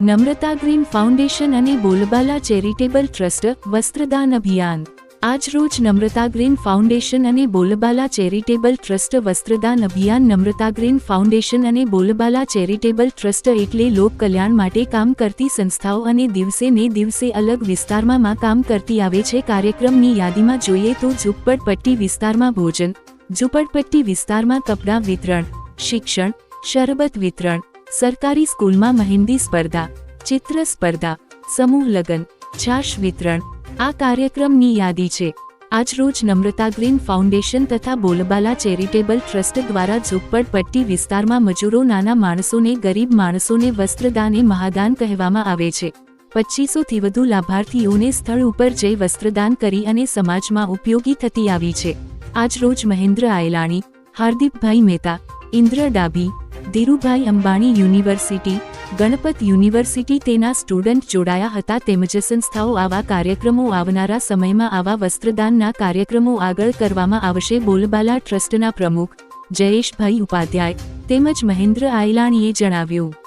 નમ્રતા green foundation અને બોલબાલા charitable trust વસ્ત્રદાન અભિયાન। આજ રોજ નમ્રતા ગ્રીન ફાઉન્ડેશન અને બોલબાલા ચેરિટેબલ ટ્રસ્ટ વસ્ત્રદાન અભિયાન। નમ્રતા ગ્રીન ફાઉન્ડેશન અને બોલબાલા ચેરિટેબલ ટ્રસ્ટ એટલે લોક કલ્યાણ માટે કામ કરતી સંસ્થાઓ અને દિવસે ને દિવસે અલગ વિસ્તારમાં કામ કરતી આવે છે। કાર્યક્રમની યાદીમાં જોઈએ તો ઝૂંપડપટ્ટી વિસ્તારમાં ભોજન, ઝૂંપડપટ્ટી વિસ્તારમાં કપડાં વિતરણ, શિક્ષણ, શરબત વિતરણ, સરકારી સ્કૂલમાં મહેંદી સ્પર્ધા, ચિત્ર સ્પર્ધા, સમૂહ લગ્ન, છાશ વિતરણ આ કાર્યક્રમની યાદી છે। આજરોજ નમ્રતા ગ્રીન ફાઉન્ડેશન તથા બોલબાલા ચેરિટેબલ ટ્રસ્ટ દ્વારા ઝૂંપડપટ્ટી વિસ્તારમાં મજૂરો, નાના માણસોને, ગરીબ માણસોને વસ્ત્રદાન એ મહાદાન કહેવામાં આવે છે। 2500થી વધુ લાભાર્થીઓને સ્થળ ઉપર જઈ વસ્ત્રદાન કરી અને સમાજમાં ઉપયોગી થતી આવી છે। આજરોજ મહેન્દ્ર આયલાણી, હાર્દિકભાઈ મહેતા, ઇન્દ્ર ડાભી, ધીરુભાઈ અંબાણી યુનિવર્સિટી, ગણપત યુનિવર્સિટી તેના સ્ટુડન્ટ જોડાયા હતા। તેમજ સંસ્થાઓ આવા કાર્યક્રમો આવનારા સમયમાં આવા વસ્ત્રદાનના કાર્યક્રમો આગળ કરવામાં આવશે। બોલબાલા ટ્રસ્ટના પ્રમુખ જયેશભાઈ ઉપાધ્યાય તેમજ મહેન્દ્ર આયલાણીએ જણાવ્યું।